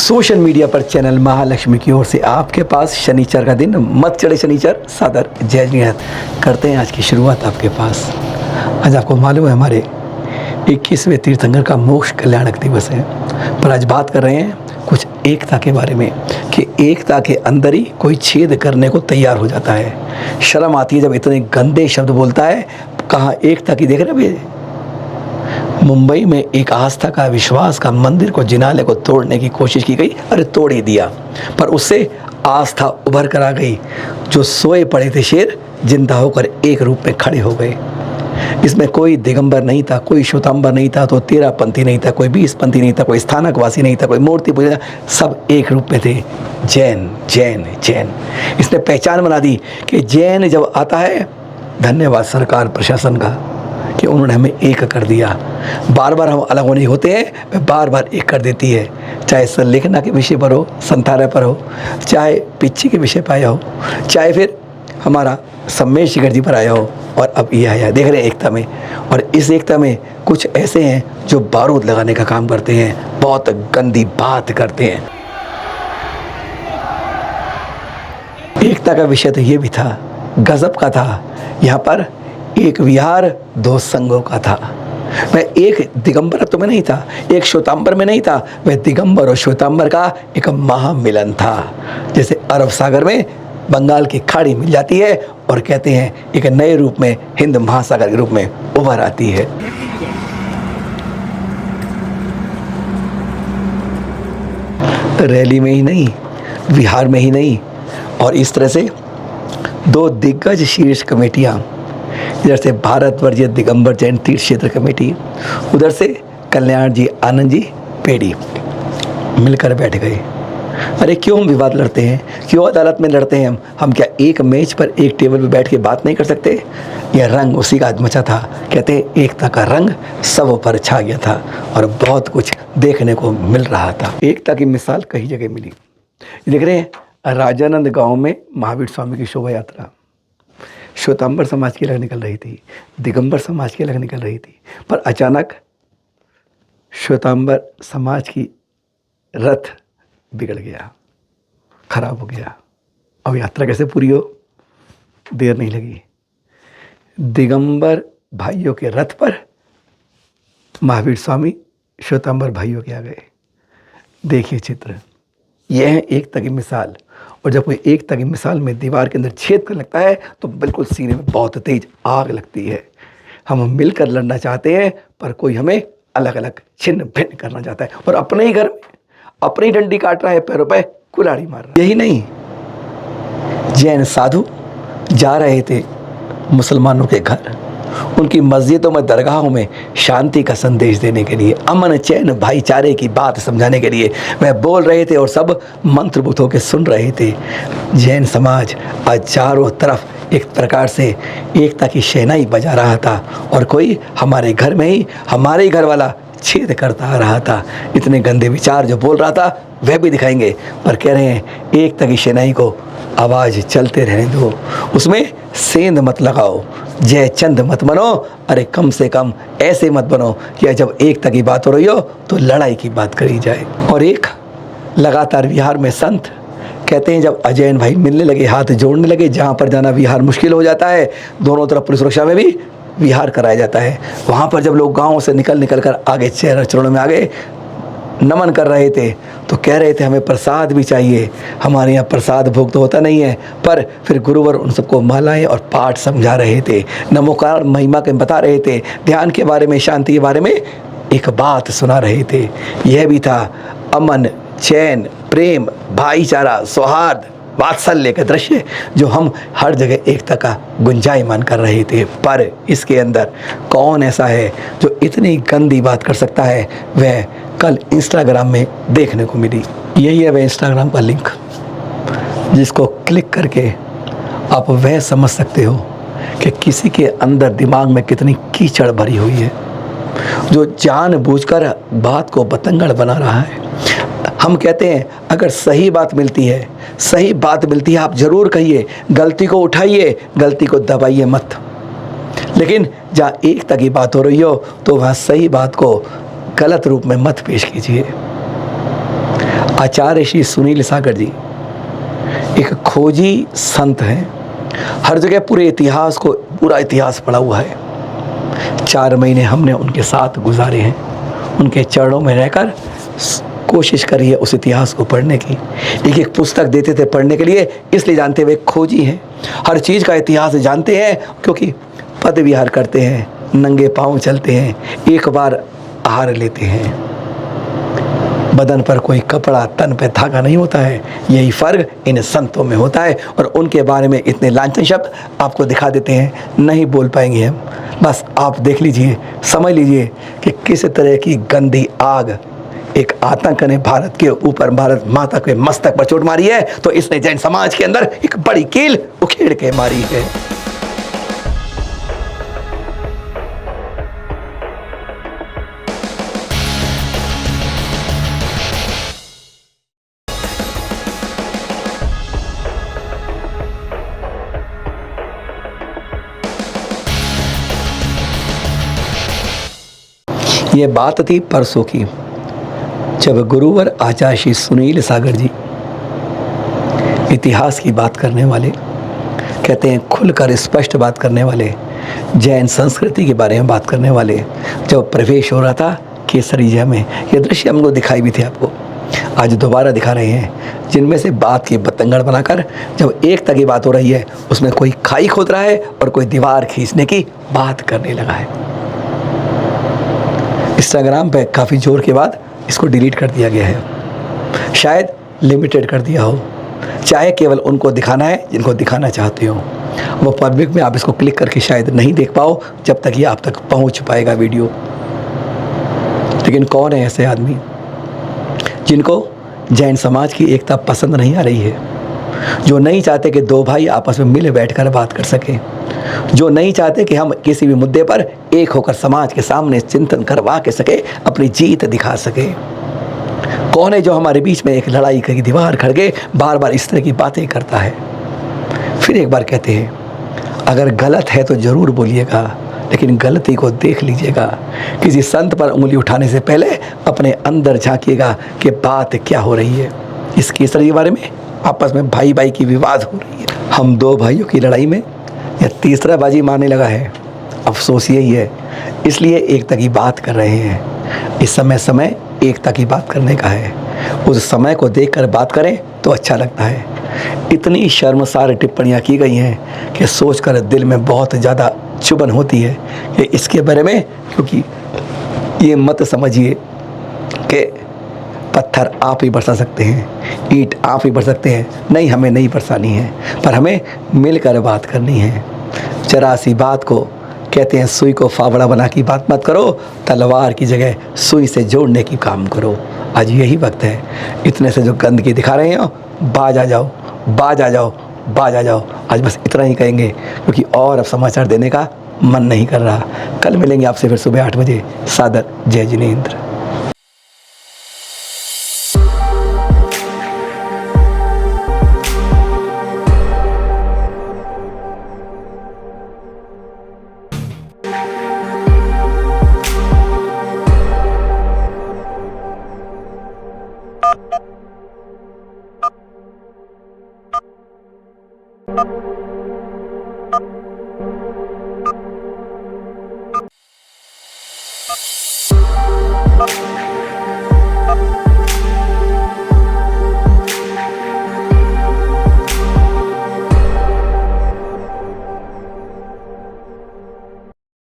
Social media पर channel Mahalakshmi की ओर से आपके पास शनिचर का दिन मत चढ़े शनिचर सादर जय नियत करते हैं आज की शुरुआत आपके पास। आज आपको मालूम है हमारे 21वें तीर्थंकर का मोक्ष कल्याणक दिवस है, पर आज बात कर रहे हैं कुछ एकता के बारे में कि एकता के अंदर ही कोई छेद करने को तैयार हो जाता है। शर्म आती है जब इतने गंदे शब्द बोलता है। कहाँ एकता की देख रहे भैया, मुंबई में एक आस्था का विश्वास का मंदिर को जिनाले को तोड़ने की कोशिश की गई, अरे तोड़ ही दिया, पर उससे आस्था उभर कर आ गई। जो सोए पड़े थे शेर जिंदा होकर एक रूप में खड़े हो गए। इसमें कोई दिगंबर नहीं था, कोई श्वेतांबर नहीं था, तो 13 पंथी नहीं था, कोई 20 पंथी नहीं था, कोई स्थानकवासी नहीं था, कोई मूर्ति पूजा, सब एक रूप में थे। जैन जैन जैन। इसने पहचान बना दी कि जैन जब आता है, धन्यवाद सरकार प्रशासन का कि उन्होंने हमें एक कर दिया। बार बार हम अलग होने होते हैं, वह बार बार एक कर देती है। चाहे संलेखना के विषय पर हो, संतारा पर हो, चाहे पिच्ची के विषय पर आया हो, चाहे फिर हमारा सम्मेश शिखर जी पर आया हो, और अब ये आया। देख रहे हैं एकता में, और इस एकता में कुछ ऐसे हैं जो बारूद लगाने का काम करते हैं, बहुत गंदी बात करते हैं। एकता का विषय तो ये भी था, गजब का था। यहाँ पर एक विहार दो संघों का था। वह एक दिगंबर तो में नहीं था, एक श्वेतांबर में नहीं था, वह दिगंबर और श्वेतांबर का एक महामिलन था। जैसे अरब सागर में बंगाल की खाड़ी मिल जाती है और कहते हैं एक नए रूप में हिंद महासागर के रूप में उभर आती है। रैली में ही नहीं, विहार में ही नहीं, और इस तरह से दो दिग्गज शीर्ष कमेटियां, इधर से भारतवर्जीय दिगंबर जैन तीर्थ क्षेत्र कमेटी, उधर से कल्याण जी आनंद जी पेड़ी, मिलकर बैठ गए। अरे क्यों हम विवाद लड़ते हैं, क्यों अदालत में लड़ते हैं? हम क्या एक मेज पर एक टेबल पर बैठ के बात नहीं कर सकते? यह रंग उसी का मचा था। कहते हैं एकता का रंग सब पर छा गया था और बहुत कुछ देखने को मिल रहा था। एकता की मिसाल कई जगह मिली। देख रहे हैं राजानंद गांव में महावीर स्वामी की शोभा यात्रा, श्वेतांबर समाज की अलग निकल रही थी, दिगंबर समाज की अलग निकल रही थी, पर अचानक श्वेतांबर समाज की रथ बिगड़ गया, खराब हो गया। अब यात्रा कैसे पूरी हो? देर नहीं लगी, दिगंबर भाइयों के रथ पर महावीर स्वामी श्वेतांबर भाइयों के आ गए। देखिए चित्र, यह है एकता की मिसाल। और जब कोई एकता की मिसाल में दीवार के अंदर छेद कर लगता है तो बिल्कुल सीने में बहुत तेज आग लगती है। हम मिलकर लड़ना चाहते हैं, पर कोई हमें अलग अलग छिन्न भिन्न करना चाहता है, और अपने ही घर में अपनी डंडी काट रहा है, पैरों पे कुल्हाड़ी मार रहा है। यही नहीं, जैन साधु जा रहे थे मुसलमानों के घर, उनकी मस्जिदों में दरगाहों में शांति का संदेश देने के लिए, अमन चैन भाईचारे की बात समझाने के लिए वह बोल रहे थे, और सब मंत्रमुग्ध होकर सुन रहे थे। जैन समाज आज चारों तरफ एक प्रकार से एकता की शहनाई बजा रहा था, और कोई हमारे घर में ही हमारे ही घर वाला छेद करता आ रहा था। इतने गंदे विचार जो बोल रहा था वह भी दिखाएंगे, पर कह रहे हैं एकता की शहनाई को आवाज़ चलते रहने दो, उसमें सेंध मत लगाओ, जय चंद मत बनो। अरे कम से कम ऐसे मत बनो कि जब एकता की बात हो रही हो तो लड़ाई की बात करी जाए। और एक लगातार विहार में संत कहते हैं जब अजैन भाई मिलने लगे, हाथ जोड़ने लगे, जहाँ पर जाना विहार मुश्किल हो जाता है, दोनों तरफ पुलिस सुरक्षा में भी विहार कराया जाता है, वहाँ पर जब लोग गाँव से निकल कर आगे चरणों में आगे नमन कर रहे थे तो कह रहे थे हमें प्रसाद भी चाहिए। हमारे यहाँ प्रसाद भोग तो होता नहीं है, पर फिर गुरुवर उन सबको मालाएं और पाठ समझा रहे थे, नमोकार महिमा के बता रहे थे, ध्यान के बारे में, शांति के बारे में एक बात सुना रहे थे। यह भी था अमन चैन प्रेम भाईचारा सौहार्द वात्सल्य का दृश्य जो हम हर जगह एकता का गुंजायमान कर रहे थे। पर इसके अंदर कौन ऐसा है जो इतनी गंदी बात कर सकता है? वह कल इंस्टाग्राम में देखने को मिली। यही है वह इंस्टाग्राम का लिंक जिसको क्लिक करके आप वह समझ सकते हो कि किसी के अंदर दिमाग में कितनी कीचड़ भरी हुई है, जो जानबूझकर बात को बतंगड़ बना रहा है। हम कहते हैं अगर सही बात मिलती है, सही बात मिलती है आप ज़रूर कहिए, गलती को उठाइए, गलती को दबाइए मत। लेकिन जहाँ एकता की बात हो रही हो तो वहाँ सही बात को गलत रूप में मत पेश कीजिए। आचार्य श्री सुनील सागर जी एक खोजी संत हैं। हर जगह पूरे इतिहास को, पूरा इतिहास पढ़ा हुआ है। 4 महीने हमने उनके साथ गुजारे हैं, उनके चरणों में रहकर कोशिश करी है उस इतिहास को पढ़ने की। एक एक पुस्तक देते थे पढ़ने के लिए, इसलिए जानते हुए खोजी हैं, हर चीज़ का इतिहास जानते हैं, क्योंकि पद विहार करते हैं, नंगे पाँव चलते हैं, एक बार आहार लेते हैं, बदन पर कोई कपड़ा, तन पे धागा नहीं होता है। यही फ़र्क इन संतों में होता है। और उनके बारे में इतने लांछन शब्द आपको दिखा देते हैं, नहीं बोल पाएंगे हम। बस आप देख लीजिए, समझ लीजिए कि किस तरह की गंदी आग एक आतंक ने भारत के ऊपर, भारत माता के मस्तक पर चोट मारी है, तो इसने जैन समाज के अंदर एक बड़ी कील उखेड़ के मारी है। ये बात थी परसों की, जब गुरुवर आचार्य श्री सुनील सागर जी, इतिहास की बात करने वाले, कहते हैं खुलकर स्पष्ट बात करने वाले, जैन संस्कृति के बारे में बात करने वाले, जब प्रवेश हो रहा था केसरिया में, ये दृश्य हमको दिखाई भी थे आपको, आज दोबारा दिखा रहे हैं। जिनमें से बात की बतंगड़ बनाकर जब एकता की बात हो रही है, उसमें कोई खाई खोद रहा है और कोई दीवार खींचने की बात करने लगा है। इंस्टाग्राम पे काफ़ी जोर के बाद इसको डिलीट कर दिया गया है, शायद लिमिटेड कर दिया हो, चाहे केवल उनको दिखाना है जिनको दिखाना चाहते हो। वो पब्लिक में आप इसको क्लिक करके शायद नहीं देख पाओ जब तक ये आप तक पहुंच पाएगा वीडियो। लेकिन कौन है ऐसे आदमी जिनको जैन समाज की एकता पसंद नहीं आ रही है, जो नहीं चाहते कि दो भाई आपस में मिल बैठकर बात कर सकें, जो नहीं चाहते कि हम किसी भी मुद्दे पर एक होकर समाज के सामने चिंतन करवा के सके, अपनी जीत दिखा सके। कौन है जो हमारे बीच में एक लड़ाई की दीवार खड़ के बार बार इस तरह की बातें करता है। फिर एक बार कहते हैं, अगर गलत है तो ज़रूर बोलिएगा, लेकिन गलती को देख लीजिएगा। किसी संत पर उंगली उठाने से पहले अपने अंदर झांकिएगा कि बात क्या हो रही है। इस केसरी के बारे में आपस में भाई भाई की विवाद हो रही है। हम दो भाइयों की लड़ाई में या तीसरा बाजी मारने लगा है। अफसोस यही है, इसलिए एकता की बात कर रहे हैं। इस समय एकता की बात करने का है। उस समय को देखकर बात करें तो अच्छा लगता है। इतनी शर्मसार टिप्पणियां की गई हैं कि सोचकर दिल में बहुत ज़्यादा चुभन होती है कि इसके बारे में, क्योंकि ये मत समझिए कि पत्थर आप ही बरसा सकते हैं, ईंट आप ही बरस सकते हैं। नहीं, हमें नहीं बरसानी है, पर हमें मिलकर बात करनी है। जरा सी बात को, कहते हैं सुई को फावड़ा बना की बात मत करो, तलवार की जगह सुई से जोड़ने की काम करो। आज यही वक्त है। इतने से जो गंदगी दिखा रहे हो, बाज आ जाओ, बाज आ जाओ, बाज आ जाओ। आज बस इतना ही कहेंगे, क्योंकि और अब समाचार देने का मन नहीं कर रहा। कल मिलेंगे आपसे फिर सुबह 8 बजे। सादर जय जिनेंद्र।